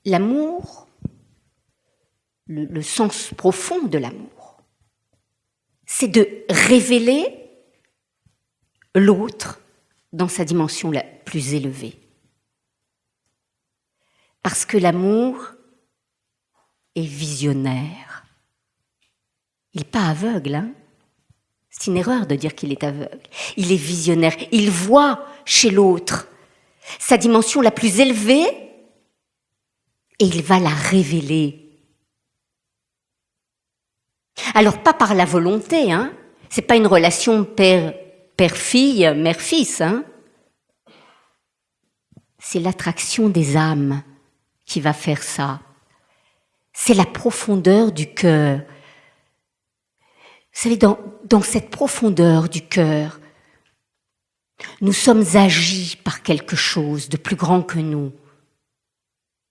L'amour, le sens profond de l'amour, c'est de révéler l'autre dans sa dimension la plus élevée. Parce que l'amour est visionnaire. Il n'est pas aveugle, hein. C'est une erreur de dire qu'il est aveugle. Il est visionnaire. Il voit chez l'autre sa dimension la plus élevée et il va la révéler. Alors, pas par la volonté, hein. C'est pas une relation père-fille, mère-fils, hein. C'est l'attraction des âmes qui va faire ça. C'est la profondeur du cœur. Vous savez, dans cette profondeur du cœur, nous sommes agis par quelque chose de plus grand que nous.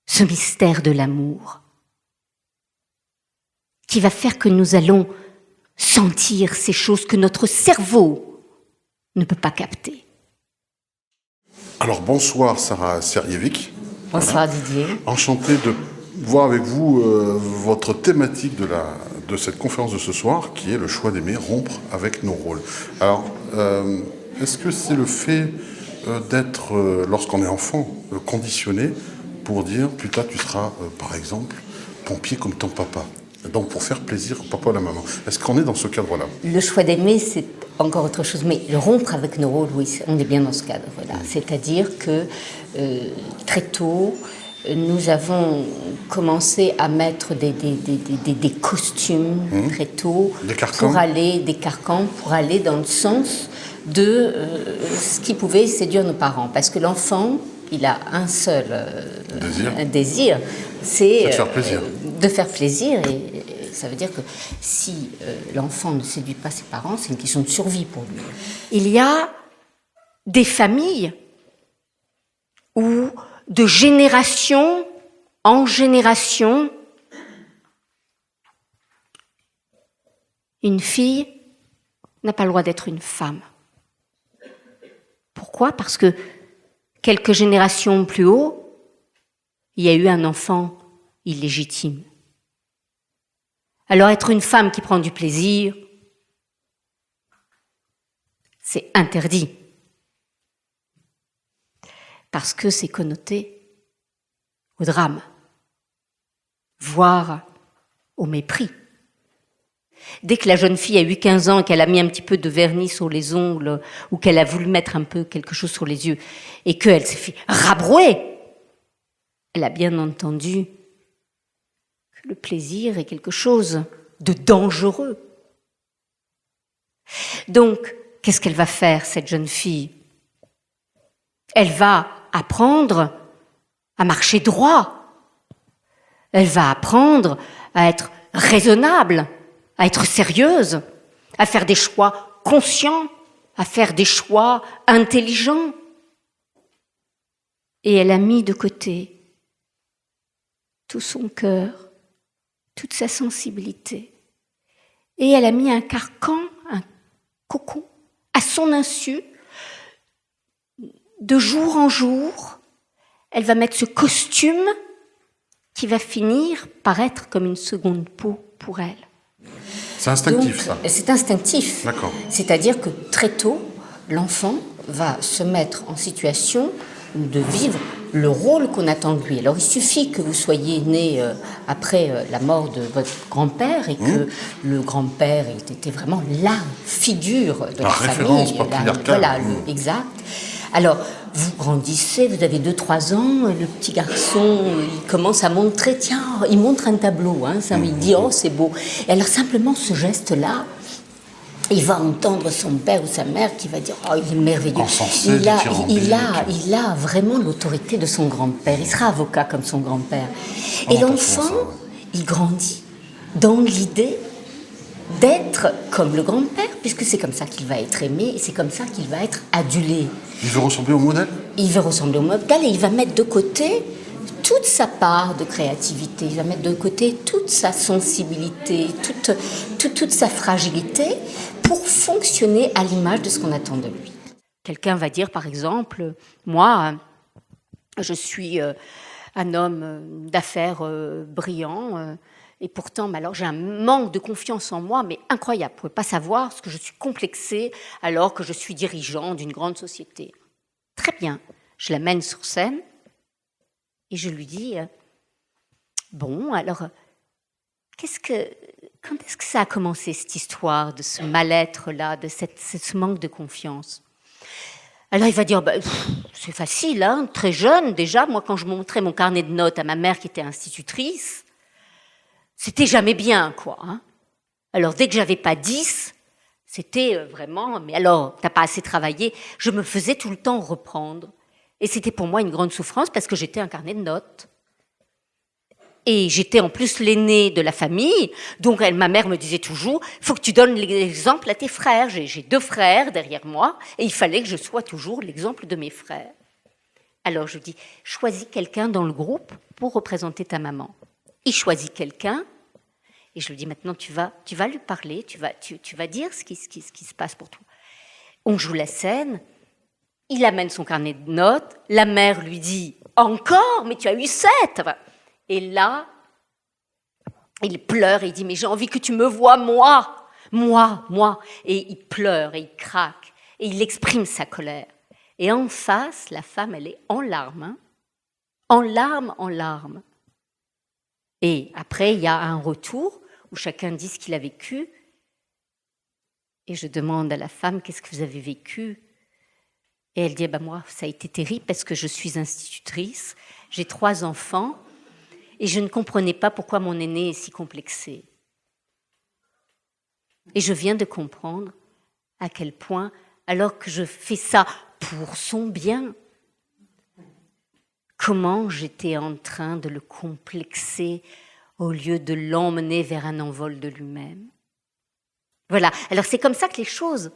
Ce mystère de l'amour, qui va faire que nous allons sentir ces choses que notre cerveau ne peut pas capter. Alors bonsoir Sarah Serjevic. Bonsoir Didier. Enchanté de voir avec vous votre thématique de cette conférence de ce soir, qui est le choix d'aimer, rompre avec nos rôles. Alors, est-ce que c'est le fait d'être, lorsqu'on est enfant, conditionné pour dire plus tard tu seras, par exemple, pompier comme ton papa, donc pour faire plaisir au papa ou à la maman. Est-ce qu'on est dans ce cadre-là? Le choix d'aimer, c'est encore autre chose, mais le rompre avec nos rôles, oui, on est bien dans ce cadre. Voilà. C'est-à-dire que très tôt, nous avons commencé à mettre des costumes très tôt, des carcans pour aller dans le sens de ce qui pouvait séduire nos parents. Parce que l'enfant, il a un seul désir, c'est de faire plaisir. Et ça veut dire que si l'enfant ne séduit pas ses parents, c'est une question de survie pour lui. Il y a des familles où, de génération en génération, une fille n'a pas le droit d'être une femme. Pourquoi ? Parce que quelques générations plus haut, il y a eu un enfant illégitime. Alors être une femme qui prend du plaisir, c'est interdit. Parce que c'est connoté au drame, voire au mépris. Dès que la jeune fille a eu 15 ans et qu'elle a mis un petit peu de vernis sur les ongles ou qu'elle a voulu mettre un peu quelque chose sur les yeux et qu'elle s'est fait rabrouer, elle a bien entendu que le plaisir est quelque chose de dangereux. Donc, qu'est-ce qu'elle va faire, cette jeune fille ? Elle va apprendre à marcher droit. Elle va apprendre à être raisonnable, à être sérieuse, à faire des choix conscients, à faire des choix intelligents. Et elle a mis de côté tout son cœur, toute sa sensibilité. Et elle a mis un carcan, un cocon, à son insu. De jour en jour, elle va mettre ce costume qui va finir par être comme une seconde peau pour elle. C'est instinctif, donc, ça. C'est instinctif. D'accord. C'est-à-dire que très tôt, l'enfant va se mettre en situation de vivre le rôle qu'on attend de lui. Alors, il suffit que vous soyez né après la mort de votre grand-père et que le grand-père était vraiment la figure de la référence famille. patriarcale. Exact. Alors, vous grandissez, vous avez 2-3 ans, le petit garçon, il commence à montrer, tiens, il montre un tableau, hein, ça, il dit, oh, c'est beau. Et alors, simplement, ce geste-là, il va entendre son père ou sa mère qui va dire, oh, il est merveilleux. Il a vraiment l'autorité de son grand-père. Il sera avocat comme son grand-père. Et l'enfant, il grandit dans l'idée d'être comme le grand-père, puisque c'est comme ça qu'il va être aimé, et c'est comme ça qu'il va être adulé. Il veut ressembler au modèle ? Il veut ressembler au modèle et il va mettre de côté toute sa part de créativité, il va mettre de côté toute sa sensibilité, toute sa fragilité pour fonctionner à l'image de ce qu'on attend de lui. Quelqu'un va dire, par exemple, moi, je suis un homme d'affaires brillant. Et pourtant, mais alors j'ai un manque de confiance en moi, mais incroyable. Vous ne pouvez pas savoir parce que je suis complexée alors que je suis dirigeant d'une grande société. Très bien, je l'amène sur scène et je lui dis bon, alors, quand est-ce que ça a commencé cette histoire de ce mal-être-là, de ce manque de confiance? Alors il va dire, c'est facile, hein, très jeune déjà. Moi, quand je montrais mon carnet de notes à ma mère qui était institutrice, c'était jamais bien, quoi. Hein. Alors dès que j'avais pas 10, c'était vraiment, mais alors, t'as pas assez travaillé. Je me faisais tout le temps reprendre. Et c'était pour moi une grande souffrance parce que j'étais un carnet de notes. Et j'étais en plus l'aînée de la famille, donc ma mère me disait toujours, il faut que tu donnes l'exemple à tes frères. J'ai 2 frères derrière moi, et il fallait que je sois toujours l'exemple de mes frères. Alors je dis, choisis quelqu'un dans le groupe pour représenter ta maman. Il choisit quelqu'un, et je lui dis, maintenant tu vas lui parler, tu vas dire ce qui se passe pour toi. On joue la scène, il amène son carnet de notes, la mère lui dit, encore, mais tu as eu 7. Et là, il pleure et il dit, mais j'ai envie que tu me vois, moi. Et il pleure et il craque et il exprime sa colère. Et en face, la femme, elle est en larmes, hein, en larmes. Et après, il y a un retour où chacun dit ce qu'il a vécu. Et je demande à la femme, qu'est-ce que vous avez vécu? Et elle dit, moi, ça a été terrible parce que je suis institutrice, j'ai 3 enfants, et je ne comprenais pas pourquoi mon aîné est si complexé. Et je viens de comprendre à quel point, alors que je fais ça pour son bien, comment j'étais en train de le complexer au lieu de l'emmener vers un envol de lui-même. Voilà, alors c'est comme ça que les choses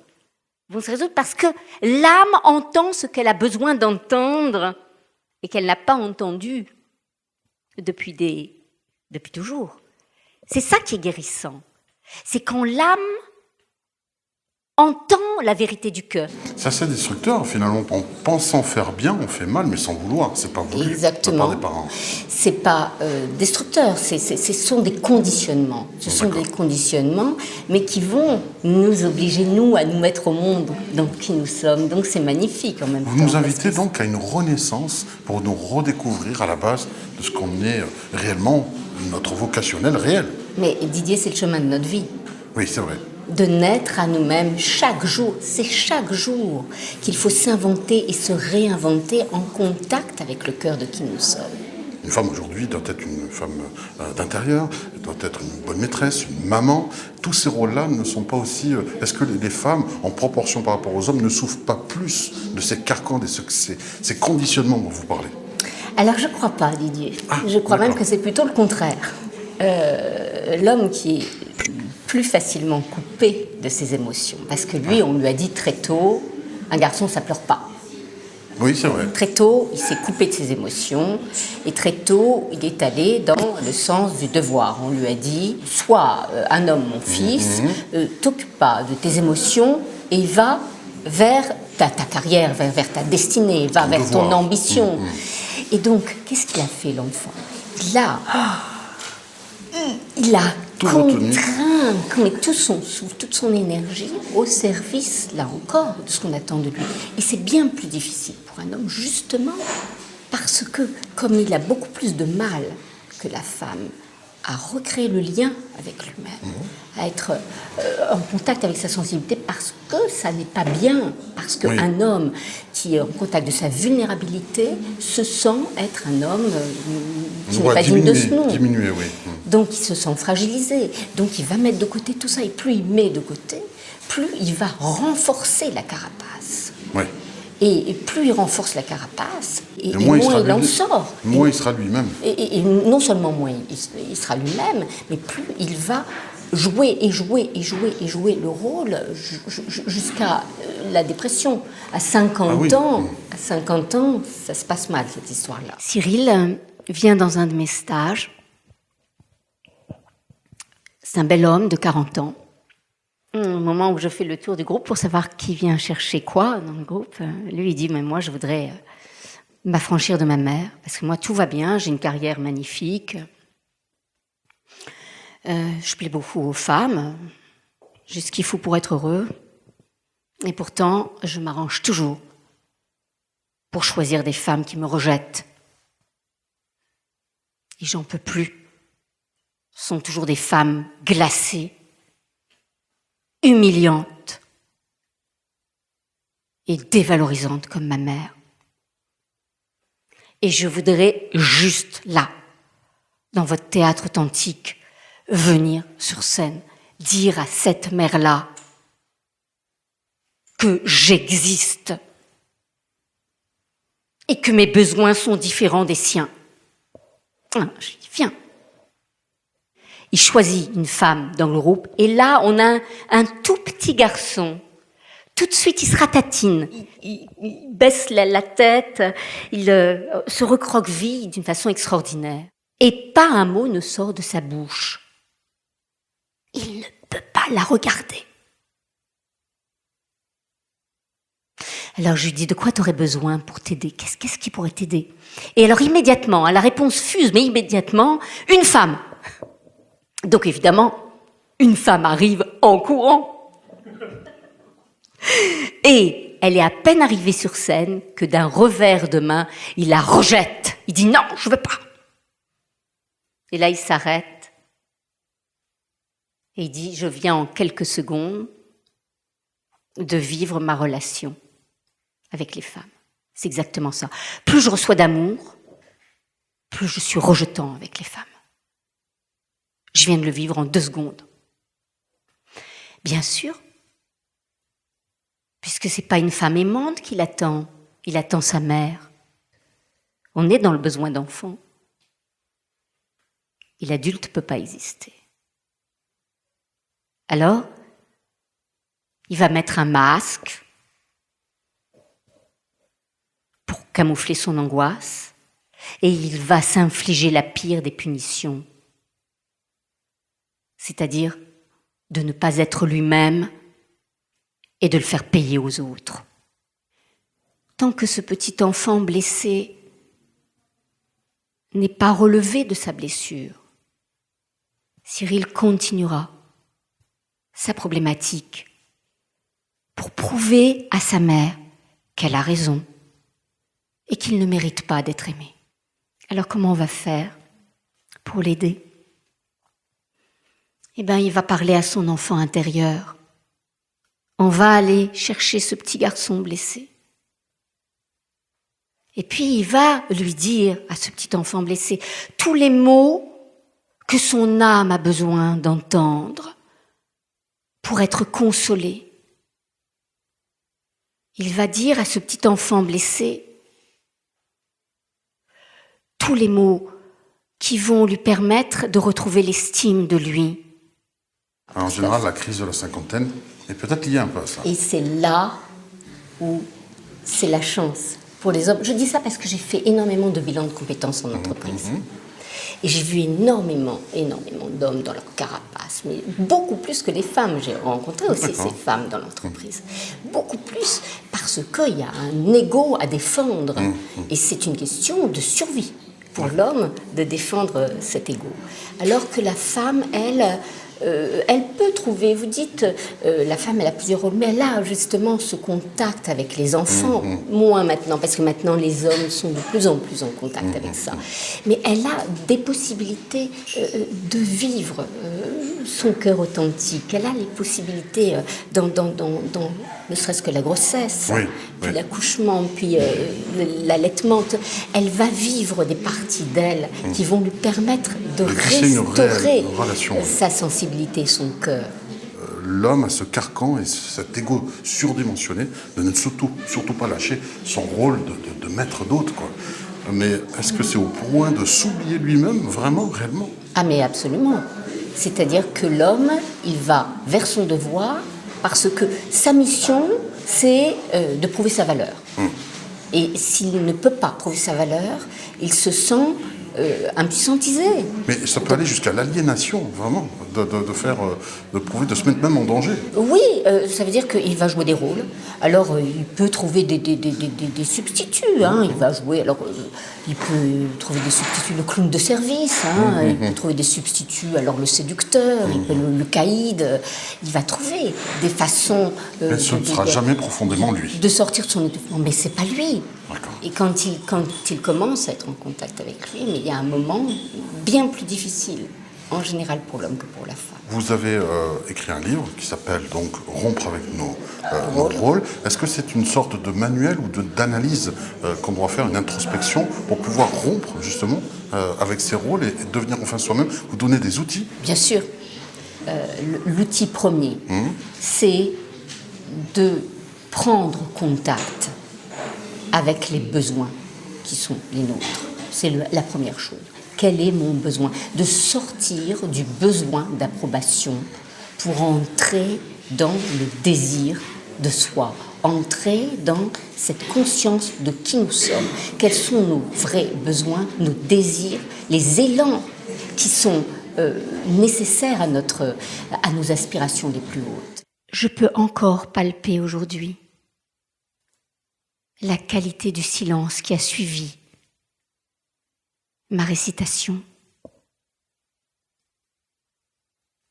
vont se résoudre, parce que l'âme entend ce qu'elle a besoin d'entendre et qu'elle n'a pas entendu depuis toujours. C'est ça qui est guérissant. C'est quand l'âme entend la vérité du cœur. C'est assez destructeur, finalement. En pensant faire bien, on fait mal, mais sans vouloir. C'est pas voulu. Exactement. Des parents. C'est pas destructeur. Ce sont des conditionnements. Ce sont des conditionnements, mais qui vont nous obliger, nous, à nous mettre au monde dans qui nous sommes. Donc c'est magnifique en même temps. Vous nous invitez donc à une renaissance pour nous redécouvrir à la base de ce qu'on est réellement, notre vocationnel réel. Mais Didier, c'est le chemin de notre vie. Oui, c'est vrai. De naître à nous-mêmes chaque jour. C'est chaque jour qu'il faut s'inventer et se réinventer en contact avec le cœur de qui nous sommes. Une femme aujourd'hui doit être une femme d'intérieur, elle doit être une bonne maîtresse, une maman. Tous ces rôles-là ne sont pas aussi... Est-ce que les femmes, en proportion par rapport aux hommes, ne souffrent pas plus de ces carcans, de ces conditionnements dont vous parlez? Alors je ne crois pas, Didier. Je crois même que c'est plutôt le contraire. L'homme qui est plus facilement coupé de ses émotions, parce que lui, on lui a dit très tôt, un garçon, ça pleure pas. Oui, c'est vrai. Très tôt, il s'est coupé de ses émotions, et très tôt, il est allé dans le sens du devoir. On lui a dit, sois un homme, mon fils, t'occupe pas de tes émotions, et va vers ta carrière, vers ta destinée, va vers ton ambition. Et donc, qu'est-ce qu'il a fait, l'enfant? Il a contraint tout son souffle, toute son énergie au service, là encore, de ce qu'on attend de lui. Et c'est bien plus difficile pour un homme, justement, parce que, comme il a beaucoup plus de mal que la femme à recréer le lien avec lui-même, à être en contact avec sa sensibilité, parce que ça n'est pas bien, parce qu'un homme qui est en contact de sa vulnérabilité se sent être un homme qui n'est pas digne de ce nom. Diminué, oui. Donc il se sent fragilisé, donc il va mettre de côté tout ça, et plus il met de côté, plus il va renforcer la carapace. Oui. Et plus il renforce la carapace, et moins il en sort. Moins il sera lui-même. Et non seulement moins il sera lui-même, mais plus il va jouer le rôle jusqu'à la dépression. À 50 ans, ça se passe mal, cette histoire-là. Cyril vient dans un de mes stages. C'est un bel homme de 40 ans. Au moment où je fais le tour du groupe pour savoir qui vient chercher quoi dans le groupe, lui il dit, mais moi je voudrais m'affranchir de ma mère, parce que moi, tout va bien, j'ai une carrière magnifique. Je plais beaucoup aux femmes, j'ai ce qu'il faut pour être heureux. Et pourtant, je m'arrange toujours pour choisir des femmes qui me rejettent. Et j'en peux plus. Ce sont toujours des femmes glacées, humiliantes et dévalorisantes comme ma mère. Et je voudrais juste là, dans votre théâtre authentique, venir sur scène, dire à cette mère-là que j'existe et que mes besoins sont différents des siens. Je dis, viens. Il choisit une femme dans le groupe et là, on a un tout petit garçon. Tout de suite, il se ratatine, il baisse la tête, il se recroqueville d'une façon extraordinaire. Et pas un mot ne sort de sa bouche. Il ne peut pas la regarder. Alors je lui dis, de quoi tu aurais besoin pour t'aider ? Qu'est-ce qui pourrait t'aider ? Et alors immédiatement, la réponse fuse, mais immédiatement, une femme. Donc évidemment, une femme arrive en courant. Et elle est à peine arrivée sur scène que d'un revers de main, il la rejette. Il dit non, je veux pas. Et là, il s'arrête. Et il dit, je viens en quelques secondes de vivre ma relation avec les femmes. C'est exactement ça. Plus je reçois d'amour, plus je suis rejetant avec les femmes. Je viens de le vivre en 2 secondes. Bien sûr, puisque c'est pas une femme aimante qu'il attend, il attend sa mère. On est dans le besoin d'enfant. Et l'adulte ne peut pas exister. Alors, il va mettre un masque pour camoufler son angoisse et il va s'infliger la pire des punitions, c'est-à-dire de ne pas être lui-même et de le faire payer aux autres. Tant que ce petit enfant blessé n'est pas relevé de sa blessure, Cyril continuera sa problématique pour prouver à sa mère qu'elle a raison et qu'il ne mérite pas d'être aimé. Alors comment on va faire pour l'aider ? Eh bien, il va parler à son enfant intérieur. On va aller chercher ce petit garçon blessé. Et puis, il va lui dire à ce petit enfant blessé tous les mots que son âme a besoin d'entendre pour être consolé. Il va dire à ce petit enfant blessé tous les mots qui vont lui permettre de retrouver l'estime de lui. Alors, en général, la crise de la cinquantaine est peut-être liée un peu à ça. Et c'est là où c'est la chance pour les hommes. Je dis ça parce que j'ai fait énormément de bilans de compétences en entreprise. Et j'ai vu énormément d'hommes dans leur carapace, mais beaucoup plus que les femmes. J'ai rencontré aussi ces femmes dans l'entreprise. Beaucoup plus parce qu'il y a un ego à défendre. Et c'est une question de survie pour l'homme de défendre cet ego. Alors que la femme, elle peut trouver, vous dites, la femme elle a plusieurs rôles, mais elle a justement ce contact avec les enfants, moins maintenant, parce que maintenant les hommes sont de plus en plus en contact avec ça. Mais elle a des possibilités de vivre son cœur authentique, elle a les possibilités dans ne serait-ce que la grossesse, puis l'accouchement, puis l'allaitement, elle va vivre des parties d'elle qui vont lui permettre de restaurer sa sensibilité, son cœur. L'homme a ce carcan et cet ego surdimensionné de ne surtout pas lâcher son rôle de maître d'hôte, quoi. Mais est-ce que c'est au point de s'oublier lui-même, vraiment, réellement ? Ah mais absolument. C'est-à-dire que l'homme, il va vers son devoir parce que sa mission, c'est de prouver sa valeur. Et s'il ne peut pas prouver sa valeur, il se sent impuissantisé. Mais ça peut aller jusqu'à l'aliénation, vraiment, de prouver, de se mettre même en danger. Oui, ça veut dire qu'il va jouer des rôles. Alors, il peut trouver des substituts. Hein. Il va jouer. Alors, il peut trouver des substituts, le clown de service. Hein. Il peut trouver des substituts. Alors, le séducteur, il peut le caïd. Il va trouver des façons. Mais ce ne sera jamais profondément lui. De sortir de son étouffement. Mais c'est pas lui. D'accord. Et quand il commence à être en contact avec lui, mais il y a un moment bien plus difficile, en général pour l'homme que pour la femme. Vous avez écrit un livre qui s'appelle donc Rompre avec nos rôles. Est-ce que c'est une sorte de manuel ou d'analyse qu'on doit faire, une introspection pour pouvoir rompre justement avec ces rôles et devenir enfin soi-même? Vous donnez des outils? Bien sûr. L'outil premier, c'est de prendre contact avec les besoins qui sont les nôtres. C'est la première chose. Quel est mon besoin? De sortir du besoin d'approbation pour entrer dans le désir de soi, entrer dans cette conscience de qui nous sommes, quels sont nos vrais besoins, nos désirs, les élans qui sont nécessaires à nos aspirations les plus hautes. Je peux encore palper aujourd'hui la qualité du silence qui a suivi ma récitation.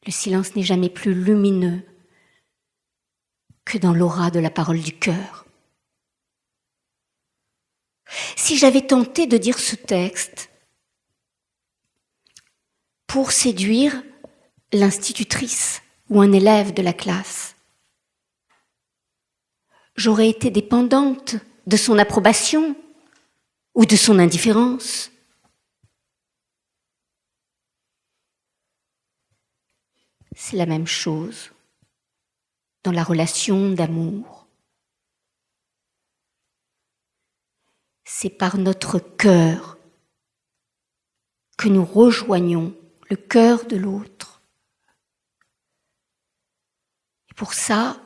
Le silence n'est jamais plus lumineux que dans l'aura de la parole du cœur. Si j'avais tenté de dire ce texte pour séduire l'institutrice ou un élève de la classe, j'aurais été dépendante de son approbation ou de son indifférence. C'est la même chose dans la relation d'amour. C'est par notre cœur que nous rejoignons le cœur de l'autre. Et pour ça,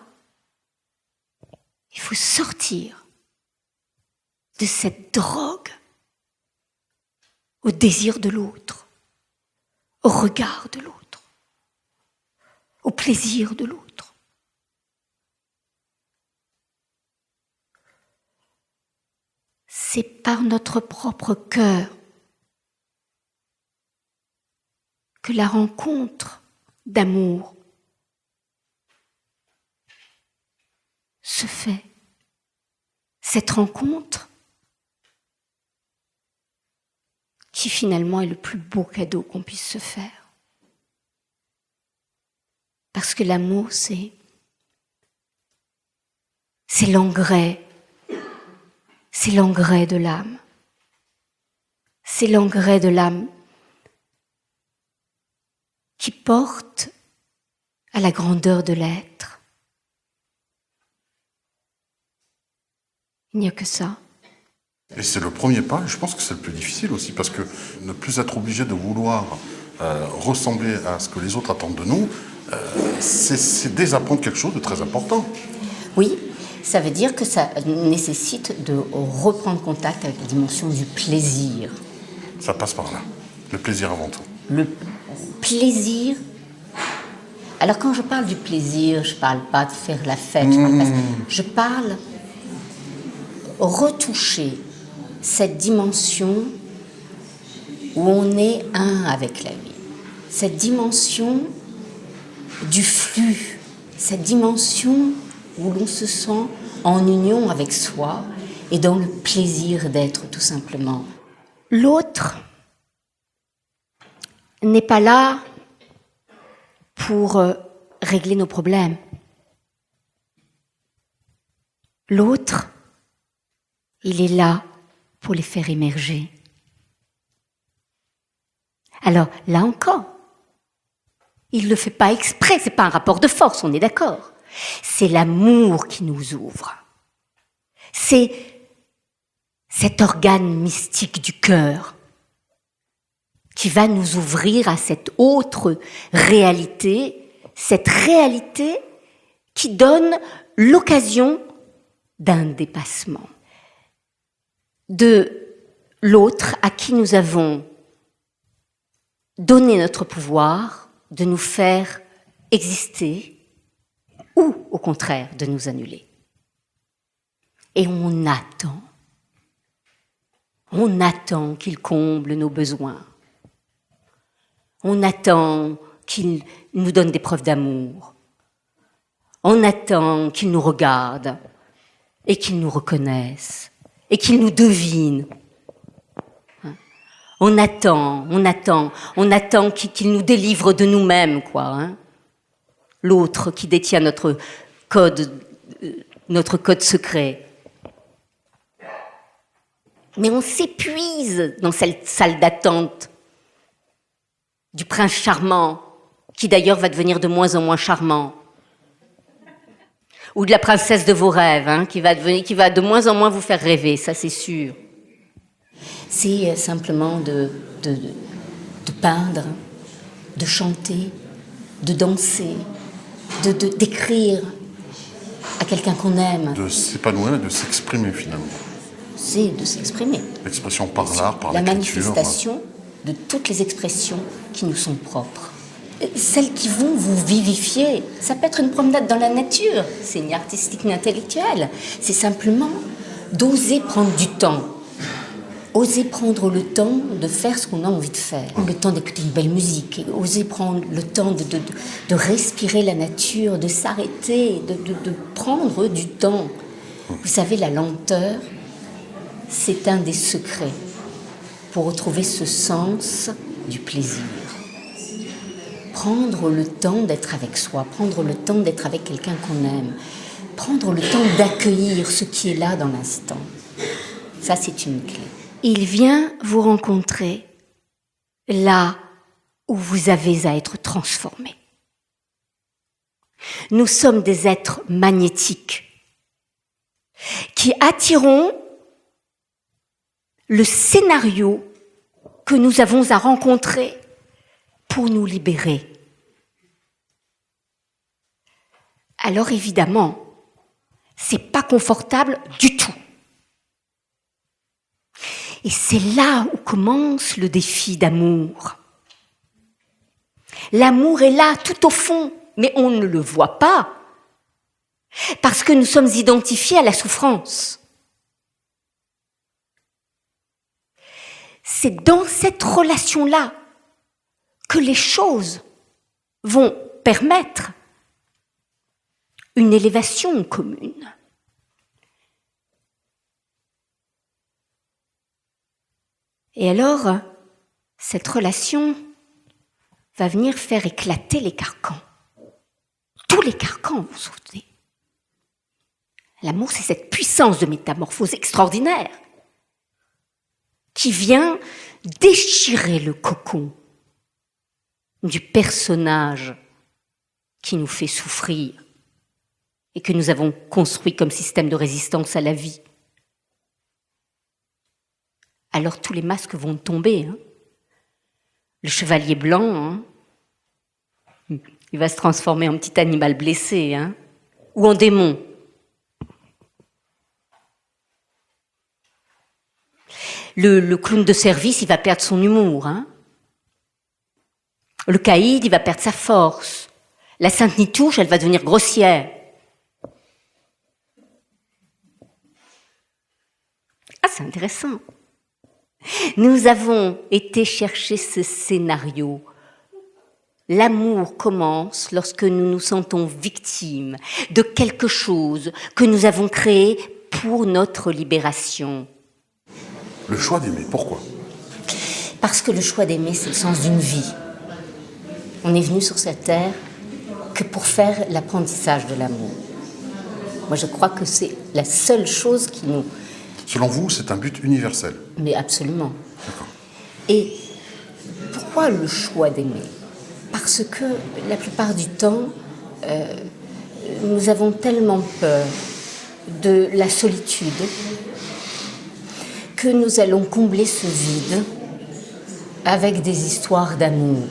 il faut sortir de cette drogue au désir de l'autre, au regard de l'autre, au plaisir de l'autre. C'est par notre propre cœur que la rencontre d'amour se fait. Cette rencontre qui finalement est le plus beau cadeau qu'on puisse se faire. Parce que l'amour, c'est l'engrais. C'est l'engrais de l'âme. C'est l'engrais de l'âme qui porte à la grandeur de l'être. Il n'y a que ça. Et c'est le premier pas, et je pense que c'est le plus difficile aussi, parce que ne plus être obligé de vouloir ressembler à ce que les autres attendent de nous, c'est désapprendre quelque chose de très important. Oui, ça veut dire que ça nécessite de reprendre contact avec la dimension du plaisir. Ça passe par là, le plaisir avant tout. Le plaisir. Alors quand je parle du plaisir, je ne parle pas de faire la fête, je parle retoucher cette dimension où on est un avec la vie, cette dimension du flux, cette dimension où l'on se sent en union avec soi et dans le plaisir d'être tout simplement. L'autre n'est pas là pour régler nos problèmes. L'autre, il est là pour les faire émerger. Alors, là encore, il ne le fait pas exprès, c'est pas un rapport de force, on est d'accord. C'est l'amour qui nous ouvre. C'est cet organe mystique du cœur qui va nous ouvrir à cette autre réalité, cette réalité qui donne l'occasion d'un dépassement de l'autre à qui nous avons donner notre pouvoir de nous faire exister ou, au contraire, de nous annuler. Et on attend qu'il comble nos besoins. On attend qu'il nous donne des preuves d'amour. On attend qu'il nous regarde et qu'il nous reconnaisse et qu'il nous devine. On attend qu'il nous délivre de nous-mêmes, quoi. Hein. L'autre qui détient notre code secret. Mais on s'épuise dans cette salle d'attente du prince charmant, qui d'ailleurs va devenir de moins en moins charmant. Ou de la princesse de vos rêves, hein, qui va de moins en moins vous faire rêver, ça c'est sûr. C'est simplement de peindre, de chanter, de danser, d'écrire à quelqu'un qu'on aime. De s'épanouir et de s'exprimer finalement. C'est de s'exprimer. L'expression par l'art, par la l'écriture. La manifestation de toutes les expressions qui nous sont propres. Celles qui vont vous vivifier, ça peut être une promenade dans la nature, c'est ni artistique ni intellectuel. C'est simplement d'oser prendre du temps. Oser prendre le temps de faire ce qu'on a envie de faire. Le temps d'écouter une belle musique. Oser prendre le temps de respirer la nature, de s'arrêter, de prendre du temps. Vous savez, la lenteur, c'est un des secrets pour retrouver ce sens du plaisir. Prendre le temps d'être avec soi, prendre le temps d'être avec quelqu'un qu'on aime, prendre le temps d'accueillir ce qui est là dans l'instant. Ça, c'est une clé. Il vient vous rencontrer là où vous avez à être transformé. Nous sommes des êtres magnétiques qui attirons le scénario que nous avons à rencontrer pour nous libérer. Alors évidemment, c'est pas confortable du tout. Et c'est là où commence le défi d'amour. L'amour est là, tout au fond, mais on ne le voit pas, parce que nous sommes identifiés à la souffrance. C'est dans cette relation-là que les choses vont permettre une élévation commune. Et alors, cette relation va venir faire éclater les carcans. Tous les carcans, vous vous souvenez. L'amour, c'est cette puissance de métamorphose extraordinaire qui vient déchirer le cocon du personnage qui nous fait souffrir et que nous avons construit comme système de résistance à la vie. Alors tous les masques vont tomber. Hein. Le chevalier blanc, hein, il va se transformer en petit animal blessé, hein, ou en démon. Le clown de service, il va perdre son humour. Hein. Le caïd, il va perdre sa force. La sainte Nitouche, elle va devenir grossière. Ah, c'est intéressant. Nous avons été chercher ce scénario. L'amour commence lorsque nous nous sentons victimes de quelque chose que nous avons créé pour notre libération. Le choix d'aimer, pourquoi ? Parce que le choix d'aimer, c'est le sens d'une vie. On est venu sur cette terre que pour faire l'apprentissage de l'amour. Moi, je crois que c'est la seule chose qui nous... Selon vous, c'est un but universel ? Mais absolument. D'accord. Et pourquoi le choix d'aimer ? Parce que la plupart du temps, nous avons tellement peur de la solitude que nous allons combler ce vide avec des histoires d'amour.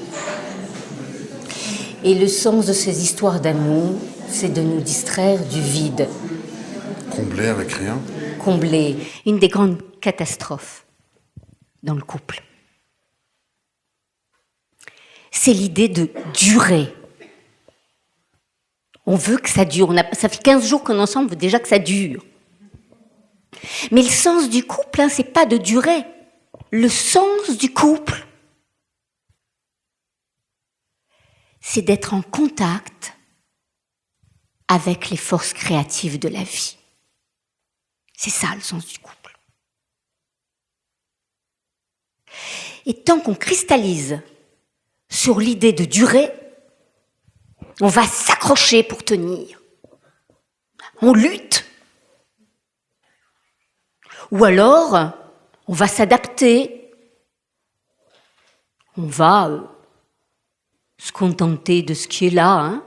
Et le sens de ces histoires d'amour, c'est de nous distraire du vide. Combler avec rien ? Combler une des grandes catastrophes dans le couple. c'est l'idée de durer. On veut que ça dure. Ça fait 15 jours qu'on est ensemble, on veut déjà que ça dure. Mais le sens du couple, c'est pas de durer. Le sens du couple, c'est d'être en contact avec les forces créatives de la vie. C'est ça le sens du couple. Et tant qu'on cristallise sur l'idée de durer, on va s'accrocher pour tenir. On lutte. Ou alors, on va s'adapter. On va se contenter de ce qui est là.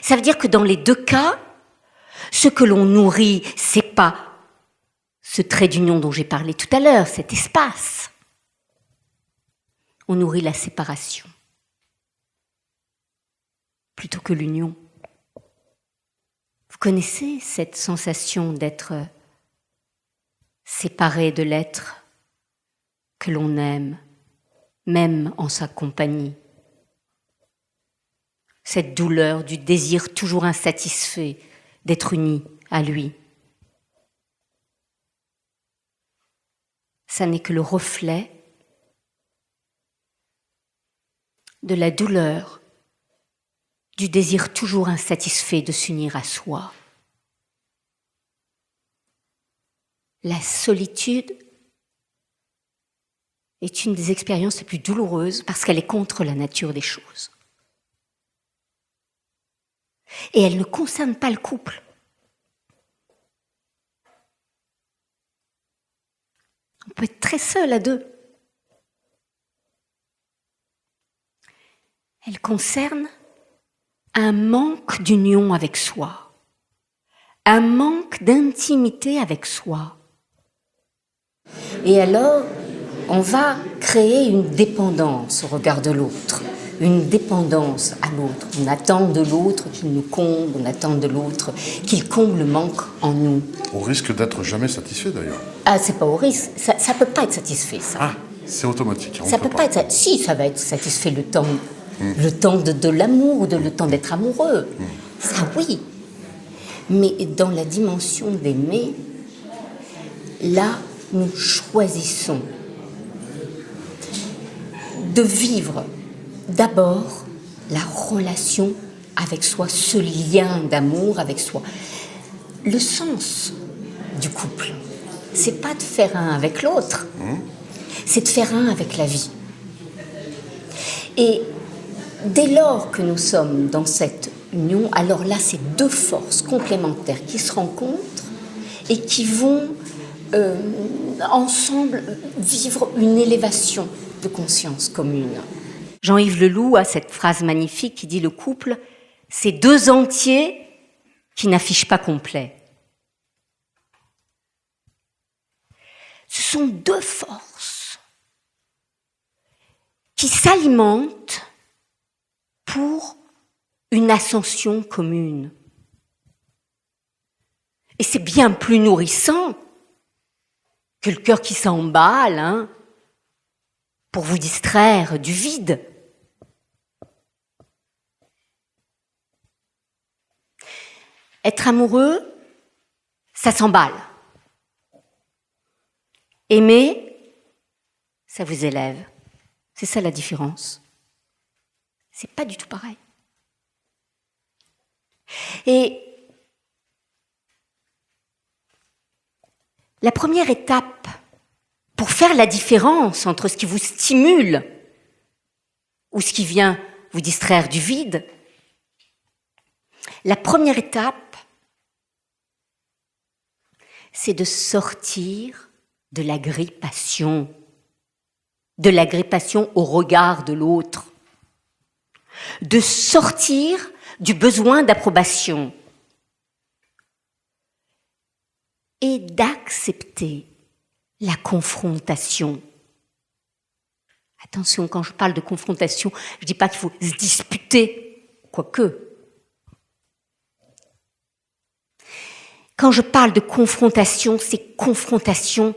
Ça veut dire que dans les deux cas, ce que l'on nourrit, c'est pas ce trait d'union dont j'ai parlé tout à l'heure, cet espace. On nourrit la séparation plutôt que l'union. Vous connaissez cette sensation d'être séparé de l'être que l'on aime, même en sa compagnie. Cette douleur du désir toujours insatisfait d'être uni à lui. Ça n'est que le reflet de la douleur du désir toujours insatisfait de s'unir à soi. La solitude est une des expériences les plus douloureuses parce qu'elle est contre la nature des choses. Et elle ne concerne pas le couple. On peut être très seul à deux. Elle concerne un manque d'union avec soi, un manque d'intimité avec soi. Et alors, on va créer une dépendance au regard de l'autre, une dépendance à l'autre. On attend de l'autre qu'il nous comble, on attend de l'autre qu'il comble le manque en nous. Au risque d'être jamais satisfait d'ailleurs. Ah, c'est pas au risque, ça peut pas être satisfait, ça. Ah, c'est automatique. Ça peut pas être. Si, ça va être satisfait le temps de l'amour, le temps d'être amoureux. Ça, oui. Mais dans la dimension d'aimer, là, nous choisissons de vivre d'abord la relation avec soi, ce lien d'amour avec soi. Le sens du couple, c'est pas de faire un avec l'autre, c'est de faire un avec la vie. Et dès lors que nous sommes dans cette union, alors là, c'est deux forces complémentaires qui se rencontrent et qui vont ensemble vivre une élévation de conscience commune. Jean-Yves Leloup a cette phrase magnifique qui dit « Le couple, c'est deux entiers qui n'affichent pas complet ». Ce sont deux forces qui s'alimentent pour une ascension commune. Et c'est bien plus nourrissant que le cœur qui s'emballe, pour vous distraire du vide. Être amoureux, ça s'emballe. Aimer, ça vous élève. C'est ça la différence. C'est pas du tout pareil. Et la première étape pour faire la différence entre ce qui vous stimule ou ce qui vient vous distraire du vide, la première étape, c'est de sortir de l'agrippation au regard de l'autre, de sortir du besoin d'approbation et d'accepter la confrontation. Attention, quand je parle de confrontation, je ne dis pas qu'il faut se disputer, quoique. Quand je parle de confrontation, c'est confrontation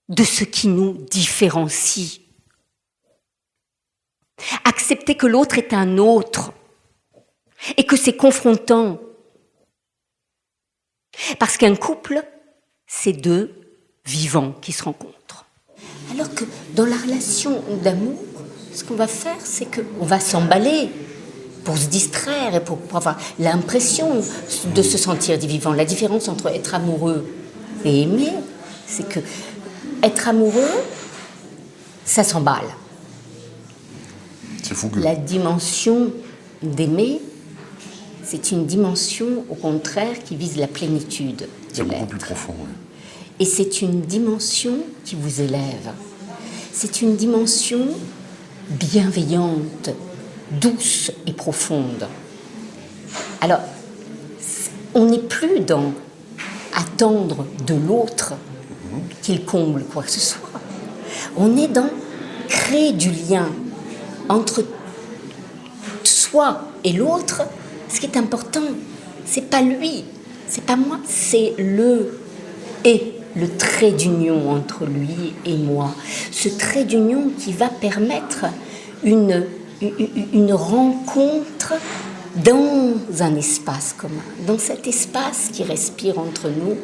de ce qui nous différencie. Accepter que l'autre est un autre et que c'est confrontant. Parce qu'un couple, c'est deux vivants qui se rencontrent. Alors que dans la relation d'amour, ce qu'on va faire, c'est qu'on va s'emballer pour se distraire et pour avoir l'impression de se sentir vivant. La différence entre être amoureux et aimer, c'est que être amoureux, ça s'emballe. C'est fougueux. La dimension d'aimer, c'est une dimension, au contraire, qui vise la plénitude de C'est beaucoup l'être. plus profond. Oui. Et c'est une dimension qui vous élève. C'est une dimension bienveillante, douce et profonde. Alors, on n'est plus dans attendre de l'autre qu'il comble quoi que ce soit. On est dans créer du lien entre soi et l'autre. Ce qui est important, c'est pas lui, c'est pas moi, c'est le trait d'union entre lui et moi. Ce trait d'union qui va permettre une rencontre dans un espace commun, dans cet espace qui respire entre nous,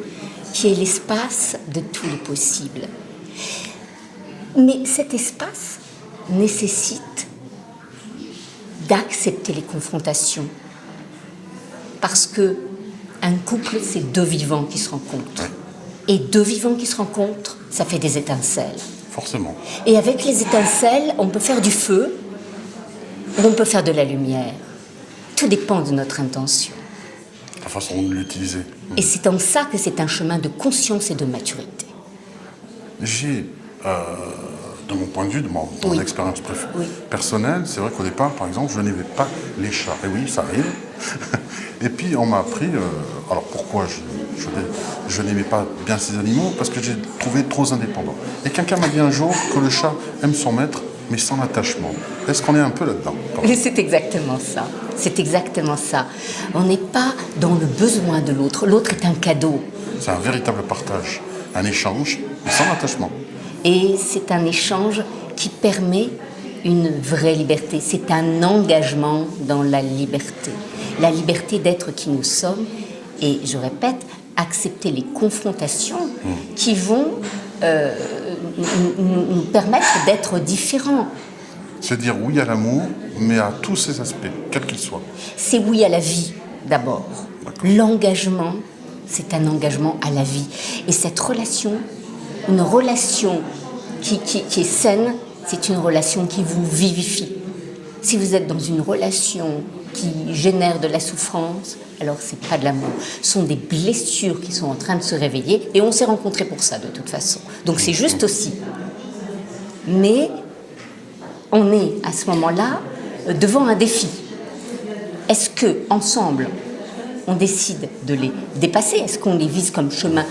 qui est l'espace de tous les possibles. Mais cet espace nécessite d'accepter les confrontations. Parce que un couple, c'est deux vivants qui se rencontrent. Et deux vivants qui se rencontrent, ça fait des étincelles. Forcément. Et avec les étincelles, on peut faire du feu ou on peut faire de la lumière. Tout dépend de notre intention. La façon de l'utiliser. Et c'est en ça que c'est un chemin de conscience et de maturité. J'ai, de mon point de vue, de mon Oui. expérience Oui. personnelle, c'est vrai qu'au départ, par exemple, je n'aimais pas les chats. Et oui, ça arrive. Et puis, on m'a appris... alors, pourquoi je n'aimais pas bien ces animaux? Parce que j'ai trouvé trop indépendant. Et quelqu'un m'a dit un jour que le chat aime son maître, mais sans attachement. Est-ce qu'on est un peu là-dedans? C'est exactement ça. C'est exactement ça. On n'est pas dans le besoin de l'autre. L'autre est un cadeau. C'est un véritable partage, un échange, mais sans attachement. Et c'est un échange qui permet une vraie liberté. C'est un engagement dans la liberté. La liberté d'être qui nous sommes. Et je répète, accepter les confrontations qui vont nous permettre d'être différents. C'est dire oui à l'amour, mais à tous ses aspects, quels qu'ils soient. C'est oui à la vie, d'abord. L'engagement, c'est un engagement à la vie. Et cette relation, une relation qui est saine, c'est une relation qui vous vivifie. Si vous êtes dans une relation qui génère de la souffrance, alors c'est pas de l'amour. Ce sont des blessures qui sont en train de se réveiller et on s'est rencontrés pour ça de toute façon. Donc c'est juste aussi. Mais on est à ce moment-là devant un défi. Est-ce que ensemble on décide de les dépasser? Est-ce qu'on les vise comme chemin,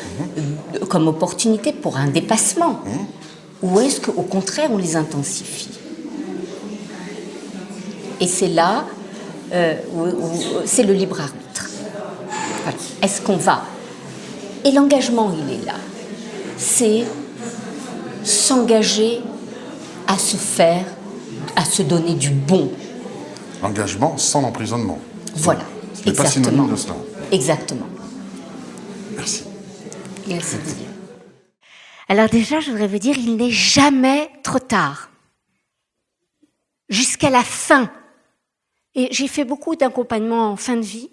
comme opportunité pour un dépassement? Ou est-ce qu'au contraire on les intensifie? Et c'est là c'est le libre arbitre. Voilà. Est-ce qu'on va? Et l'engagement, il est là. C'est s'engager à se faire, à se donner du bon. L'engagement sans l'emprisonnement. Voilà. Ce n'est pas synonyme de cela. Exactement. Merci. Merci Didier. Alors déjà, je voudrais vous dire, il n'est jamais trop tard. Jusqu'à la fin. Et j'ai fait beaucoup d'accompagnement en fin de vie.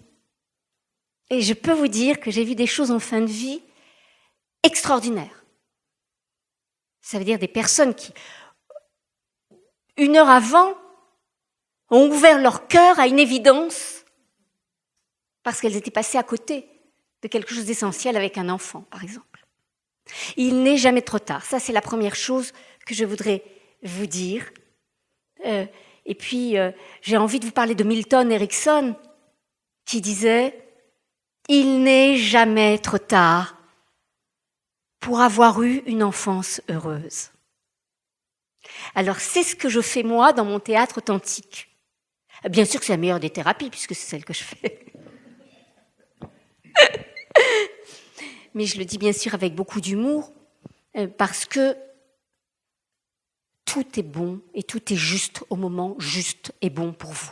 Et je peux vous dire que j'ai vu des choses en fin de vie extraordinaires. Ça veut dire des personnes qui, 1 heure avant, ont ouvert leur cœur à une évidence parce qu'elles étaient passées à côté de quelque chose d'essentiel avec un enfant, par exemple. Il n'est jamais trop tard. Ça, c'est la première chose que je voudrais vous dire. Et puis, j'ai envie de vous parler de Milton Erickson, qui disait « Il n'est jamais trop tard pour avoir eu une enfance heureuse. » Alors, c'est ce que je fais moi dans mon théâtre authentique. Bien sûr que c'est la meilleure des thérapies, puisque c'est celle que je fais. Mais je le dis bien sûr avec beaucoup d'humour, parce que tout est bon et tout est juste au moment juste et bon pour vous.